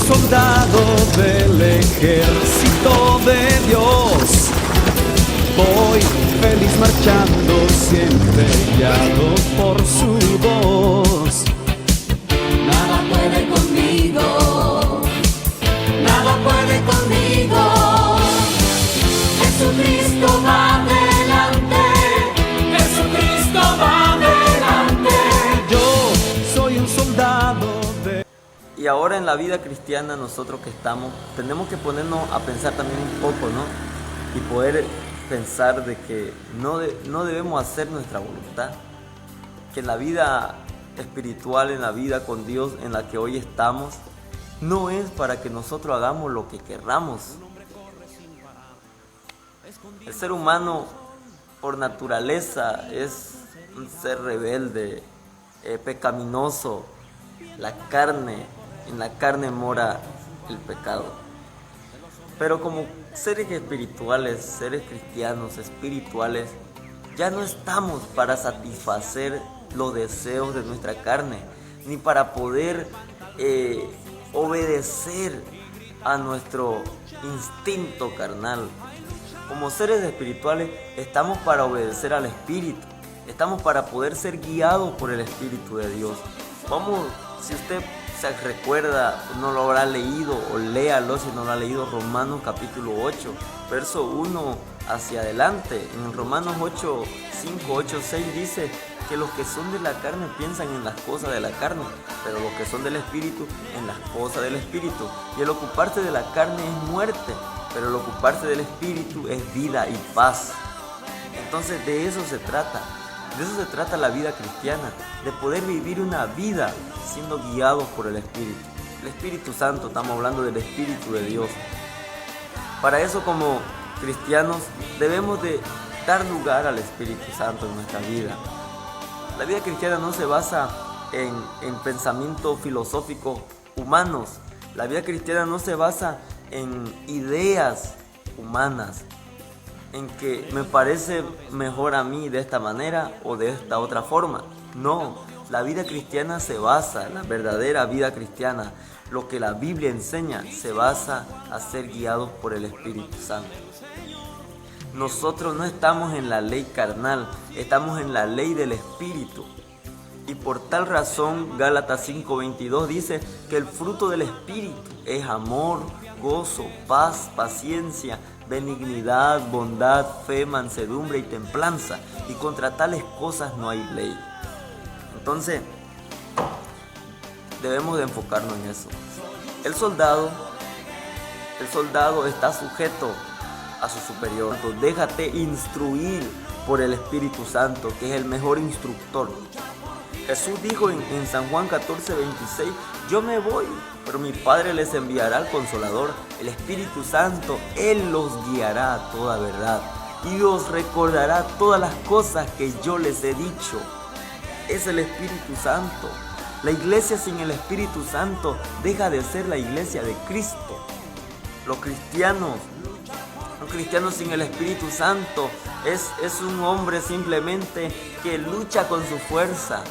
soldado del ejército de Dios. Voy feliz marchando, siempre guiado por su voz. Nada puede conmigo, nada puede conmigo. Jesucristo va adelante, Jesucristo va adelante. Yo soy un soldado de... Y ahora en la vida cristiana nosotros que estamos, tenemos que ponernos a pensar también un poco, ¿no? Y poder pensar de que no debemos hacer nuestra voluntad. Que en la vida espiritual, en la vida con Dios en la que hoy estamos, no es para que nosotros hagamos lo que querramos. El ser humano por naturaleza es un ser rebelde, pecaminoso. En la carne mora el pecado. Pero como seres espirituales, seres cristianos, espirituales, ya no estamos para satisfacer los deseos de nuestra carne, ni para poder obedecer a nuestro instinto carnal. Como seres espirituales estamos para obedecer al Espíritu, estamos para poder ser guiados por el Espíritu de Dios. Si usted se recuerda, no lo habrá leído, o léalo si no lo ha leído, Romanos capítulo 8, verso 1 hacia adelante. En Romanos 8, 5, 8, 6 dice que los que son de la carne piensan en las cosas de la carne, pero los que son del Espíritu en las cosas del Espíritu. Y el ocuparse de la carne es muerte, pero el ocuparse del Espíritu es vida y paz. Entonces de eso se trata. De eso se trata la vida cristiana, de poder vivir una vida siendo guiados por el Espíritu. El Espíritu Santo, estamos hablando del Espíritu de Dios. Para eso como cristianos debemos de dar lugar al Espíritu Santo en nuestra vida. La vida cristiana no se basa en pensamientos filosóficos humanos. La vida cristiana no se basa en ideas humanas, en que me parece mejor a mí de esta manera o de esta otra forma. No, la vida cristiana se basa, la verdadera vida cristiana, lo que la Biblia enseña, se basa a ser guiados por el Espíritu Santo. Nosotros no estamos en la ley carnal, estamos en la ley del Espíritu. Y por tal razón, Gálatas 5:22 dice que el fruto del Espíritu es amor, gozo, paz, paciencia, benignidad, bondad, fe, mansedumbre y templanza, y contra tales cosas no hay ley. Entonces, debemos de enfocarnos en eso. El soldado está sujeto a su superior. Entonces, déjate instruir por el Espíritu Santo, que es el mejor instructor. Jesús dijo en San Juan 14:26, yo me voy, pero mi Padre les enviará al Consolador, el Espíritu Santo. Él los guiará a toda verdad y os recordará todas las cosas que yo les he dicho. Es el Espíritu Santo. La iglesia sin el Espíritu Santo deja de ser la iglesia de Cristo. Un cristiano sin el Espíritu Santo es un hombre simplemente que lucha con su fuerza,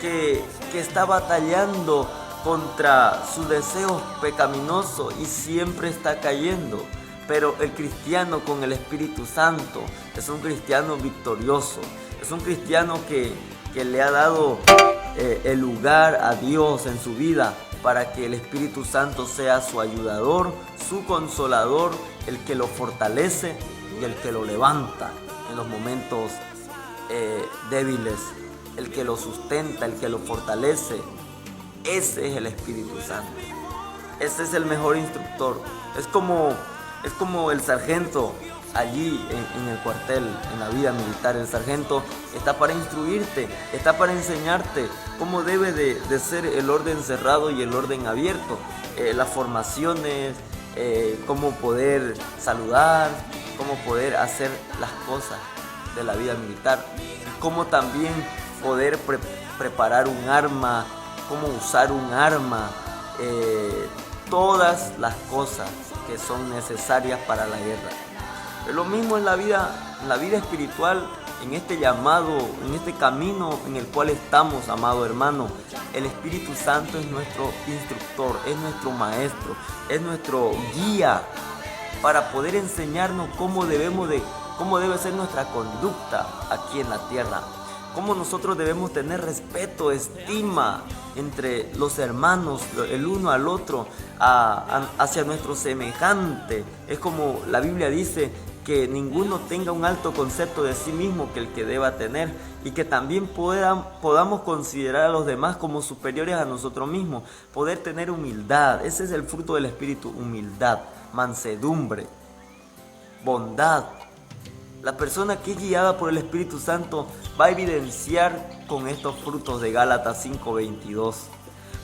que está batallando contra sus deseos pecaminosos y siempre está cayendo. Pero el cristiano con el Espíritu Santo es un cristiano victorioso, es un cristiano que le ha dado el lugar a Dios en su vida para que el Espíritu Santo sea su ayudador, su consolador, el que lo fortalece y el que lo levanta en los momentos débiles, el que lo sustenta, el que lo fortalece. Ese es el Espíritu Santo. Ese es el mejor instructor. Es como el sargento allí en el cuartel, en la vida militar. El sargento está para instruirte, está para enseñarte cómo debe de ser el orden cerrado y el orden abierto, las formaciones, cómo poder saludar, cómo poder hacer las cosas de la vida militar, cómo también poder preparar un arma, cómo usar un arma, todas las cosas que son necesarias para la guerra. Es lo mismo en la vida espiritual, en este llamado, en este camino en el cual estamos, amado hermano. El Espíritu Santo es nuestro instructor, es nuestro maestro, es nuestro guía para poder enseñarnos cómo debe ser nuestra conducta aquí en la tierra. Cómo nosotros debemos tener respeto, estima entre los hermanos, el uno al otro, hacia nuestro semejante. Es como la Biblia dice, que ninguno tenga un alto concepto de sí mismo que el que deba tener, y que también podamos considerar a los demás como superiores a nosotros mismos, poder tener humildad. Ese es el fruto del Espíritu: humildad, mansedumbre, bondad. La persona que es guiada por el Espíritu Santo va a evidenciar con estos frutos de Gálatas 5:22.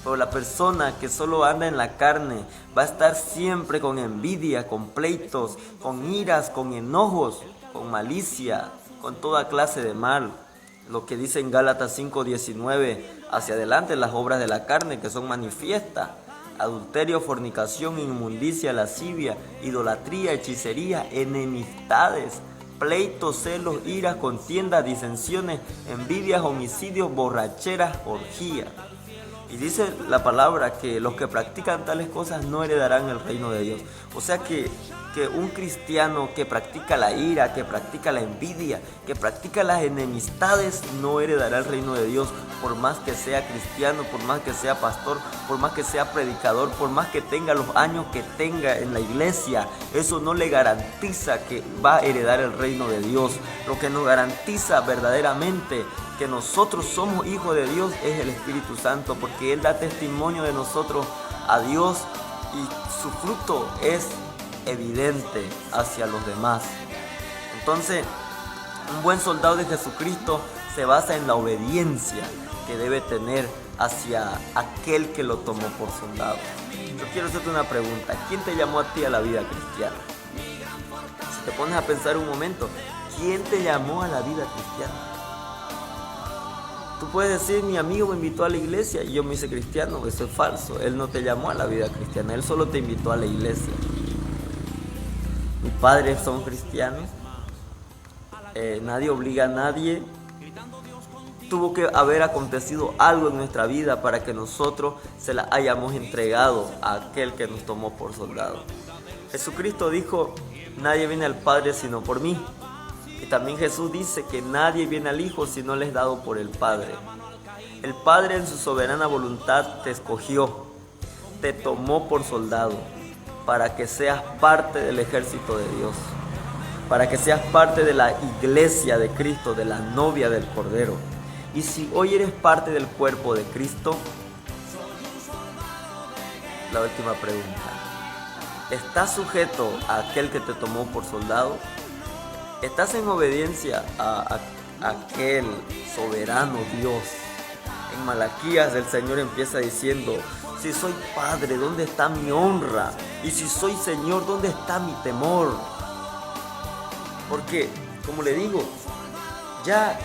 Pero la persona que solo anda en la carne va a estar siempre con envidia, con pleitos, con iras, con enojos, con malicia, con toda clase de mal. Lo que dice en Gálatas 5:19 hacia adelante, las obras de la carne que son manifiestas: adulterio, fornicación, inmundicia, lascivia, idolatría, hechicería, enemistades, pleitos, celos, iras, contiendas, disensiones, envidias, homicidios, borracheras, orgías. Y dice la palabra que los que practican tales cosas no heredarán el reino de Dios. O sea que un cristiano que practica la ira, que practica la envidia, que practica las enemistades, no heredará el reino de Dios, por más que sea cristiano, por más que sea pastor, por más que sea predicador, por más que tenga los años que tenga en la iglesia. Eso no le garantiza que va a heredar el reino de Dios. Lo que nos garantiza verdaderamente que nosotros somos hijos de Dios es el Espíritu Santo, porque Él da testimonio de nosotros a Dios y su fruto es evidente hacia los demás. Entonces, un buen soldado de Jesucristo se basa en la obediencia que debe tener hacia aquel que lo tomó por soldado. Yo quiero hacerte una pregunta: ¿quién te llamó a ti a la vida cristiana? Si te pones a pensar un momento, ¿quién te llamó a la vida cristiana? Tú puedes decir: mi amigo me invitó a la iglesia y yo me hice cristiano. Eso es falso. Él no te llamó a la vida cristiana, Él solo te invitó a la iglesia. Mis padres son cristianos. Nadie obliga a nadie. Tuvo que haber acontecido algo en nuestra vida para que nosotros se la hayamos entregado a aquel que nos tomó por soldado. Jesucristo dijo: nadie viene al Padre sino por mí. Y también Jesús dice que nadie viene al Hijo si no le es dado por el Padre. El Padre en su soberana voluntad te escogió, te tomó por soldado, para que seas parte del ejército de Dios, para que seas parte de la iglesia de Cristo, de la novia del Cordero. Y si hoy eres parte del cuerpo de Cristo, la última pregunta: ¿estás sujeto a aquel que te tomó por soldado? ¿Estás en obediencia a aquel soberano Dios? En Malaquías el Señor empieza diciendo: si soy padre, ¿dónde está mi honra? Y si soy Señor, ¿dónde está mi temor? Porque, como le digo, ya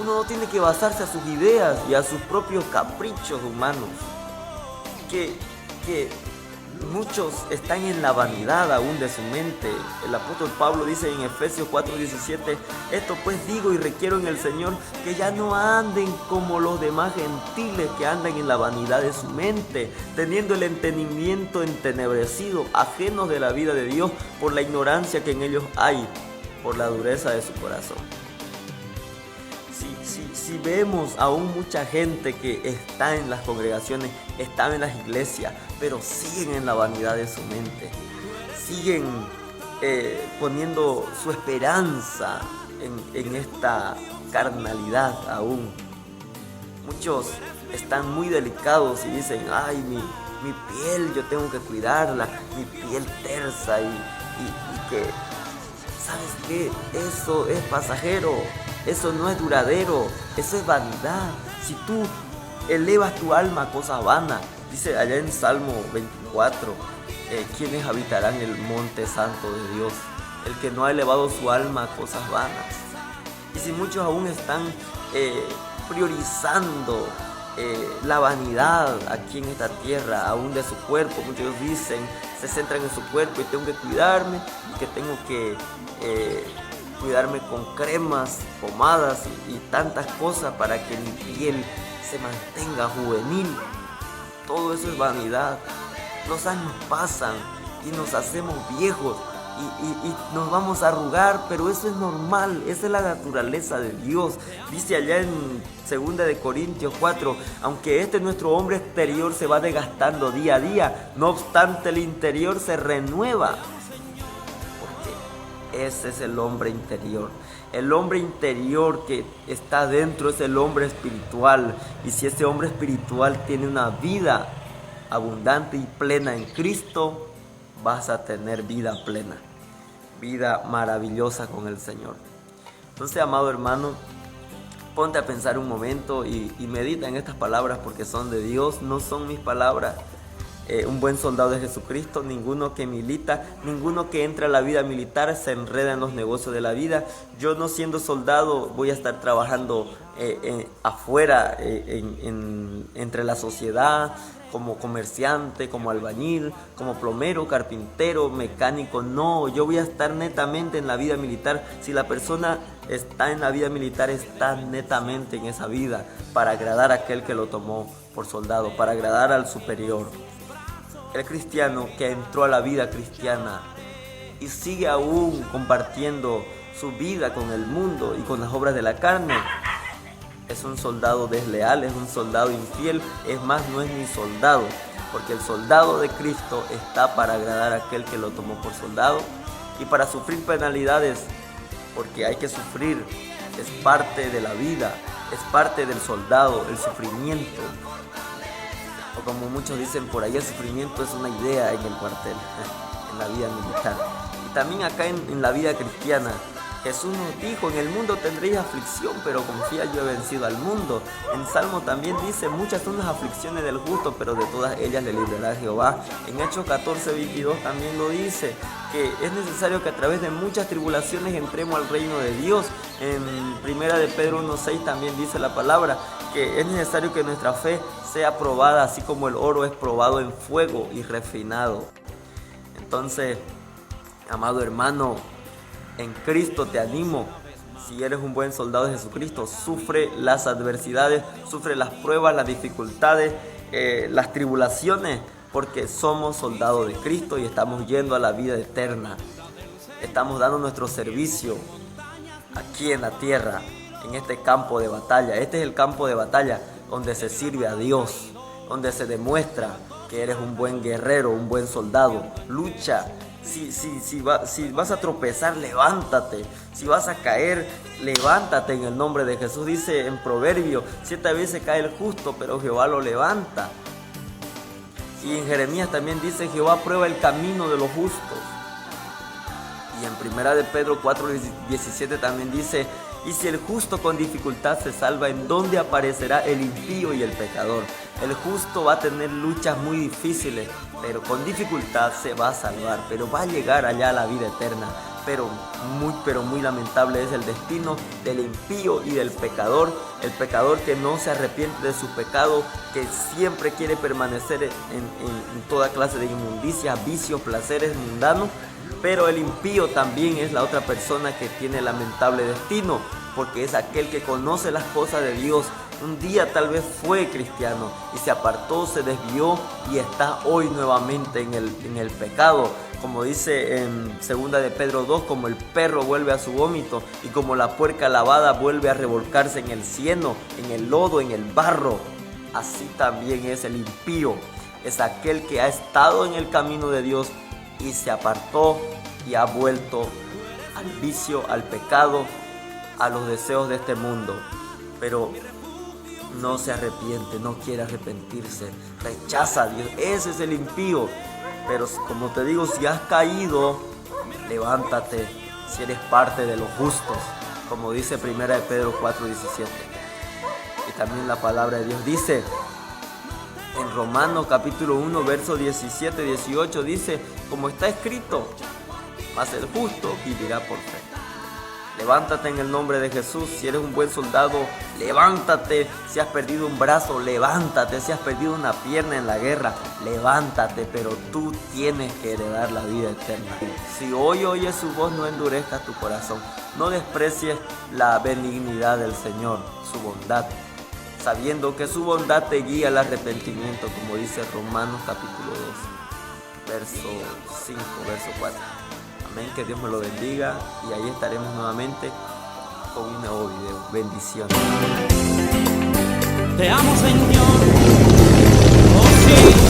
uno no tiene que basarse a sus ideas y a sus propios caprichos humanos. Que muchos están en la vanidad aún de su mente. El apóstol Pablo dice en Efesios 4:17: esto pues digo y requiero en el Señor, que ya no anden como los demás gentiles que andan en la vanidad de su mente, teniendo el entendimiento entenebrecido, ajenos de la vida de Dios por la ignorancia que en ellos hay, por la dureza de su corazón. Si vemos aún mucha gente que está en las congregaciones, está en las iglesias, pero siguen en la vanidad de su mente, siguen poniendo su esperanza en esta carnalidad aún. Muchos están muy delicados y dicen: ay, mi piel yo tengo que cuidarla, mi piel tersa y que, ¿sabes qué? Eso es pasajero. Eso no es duradero, eso es vanidad. Si tú elevas tu alma a cosas vanas, dice allá en Salmo 24, ¿quiénes habitarán el monte santo de Dios? El que no ha elevado su alma a cosas vanas. Y si muchos aún están priorizando la vanidad aquí en esta tierra, aún de su cuerpo, muchos dicen, se centran en su cuerpo: y tengo que cuidarme, y que tengo que cuidarme con cremas, pomadas y tantas cosas para que mi piel se mantenga juvenil. Todo eso es vanidad. Los años pasan y nos hacemos viejos y nos vamos a arrugar, pero eso es normal, esa es la naturaleza de Dios. Dice allá en 2 de Corintios 4, aunque nuestro hombre exterior se va desgastando día a día, no obstante el interior se renueva. Porque ese es el hombre interior. El hombre interior que está dentro es el hombre espiritual. Y si ese hombre espiritual tiene una vida abundante y plena en Cristo, vas a tener vida plena, vida maravillosa con el Señor. Entonces, amado hermano, ponte a pensar un momento y medita en estas palabras, porque son de Dios, no son mis palabras. Un buen soldado de Jesucristo, ninguno que milita, ninguno que entra a la vida militar se enreda en los negocios de la vida. Yo, no siendo soldado, voy a estar trabajando afuera, entre la sociedad, como comerciante, como albañil, como plomero, carpintero, mecánico. No, yo voy a estar netamente en la vida militar. Si la persona está en la vida militar, está netamente en esa vida para agradar a aquel que lo tomó por soldado, para agradar al superior. El cristiano que entró a la vida cristiana y sigue aún compartiendo su vida con el mundo y con las obras de la carne, es un soldado desleal, es un soldado infiel. Es más, no es ni soldado, porque el soldado de Cristo está para agradar a aquel que lo tomó por soldado y para sufrir penalidades, porque hay que sufrir, es parte de la vida, es parte del soldado, el sufrimiento. O como muchos dicen por ahí, el sufrimiento es una idea en el cuartel, en la vida militar. Y también acá en la vida cristiana, Jesús nos dijo, en el mundo tendréis aflicción, pero confía, yo he vencido al mundo. En Salmo también dice, muchas son las aflicciones del justo, pero de todas ellas le librará Jehová. En Hechos 14:22 también lo dice, que es necesario que a través de muchas tribulaciones entremos al reino de Dios. En 1 de Pedro 1:6 también dice la palabra, que es necesario que nuestra fe sea probada, así como el oro es probado en fuego y refinado. Entonces, amado hermano, en Cristo te animo. Si eres un buen soldado de Jesucristo, sufre las adversidades, sufre las pruebas, las dificultades, las tribulaciones, porque somos soldados de Cristo y estamos yendo a la vida eterna. Estamos dando nuestro servicio aquí en la tierra, en este campo de batalla. Este es el campo de batalla donde se sirve a Dios, donde se demuestra que eres un buen guerrero, un buen soldado. Lucha. Si vas a tropezar, levántate. Si vas a caer, levántate en el nombre de Jesús. Dice en Proverbio, 7 veces cae el justo, pero Jehová lo levanta. Y en Jeremías también dice, Jehová prueba el camino de los justos. Y en 1 de Pedro 4:17 también dice, y si el justo con dificultad se salva, ¿en dónde aparecerá el impío y el pecador? El justo va a tener luchas muy difíciles, pero con dificultad se va a salvar, pero va a llegar allá a la vida eterna. Pero muy lamentable es el destino del impío y del pecador. El pecador que no se arrepiente de su pecado, que siempre quiere permanecer en toda clase de inmundicia, vicios, placeres mundanos. Pero el impío también es la otra persona que tiene lamentable destino, porque es aquel que conoce las cosas de Dios. Un día tal vez fue cristiano y se apartó, se desvió y está hoy nuevamente en el pecado. Como dice en 2 de Pedro 2, como el perro vuelve a su vómito y como la puerca lavada vuelve a revolcarse en el cieno, en el lodo, en el barro, así también es el impío. Es aquel que ha estado en el camino de Dios y se apartó y ha vuelto al vicio, al pecado, a los deseos de este mundo. Pero no se arrepiente, no quiere arrepentirse, rechaza a Dios. Ese es el impío. Pero como te digo, si has caído, levántate, si eres parte de los justos, como dice 1 de Pedro 4:17. Y también la palabra de Dios dice en Romanos capítulo 1, verso 17-18, dice, como está escrito, mas el justo vivirá por fe. Levántate en el nombre de Jesús. Si eres un buen soldado, levántate. Si has perdido un brazo, levántate. Si has perdido una pierna en la guerra, levántate. Pero tú tienes que heredar la vida eterna. Si hoy oyes su voz, no endurezcas tu corazón. No desprecies la benignidad del Señor, su bondad. sabiendo que su bondad te guía al arrepentimiento, como dice Romanos capítulo 2, verso 5, verso 4. Amén, que Dios me lo bendiga y ahí estaremos nuevamente con un nuevo video. Bendiciones. Te amo, Señor. Oh, sí.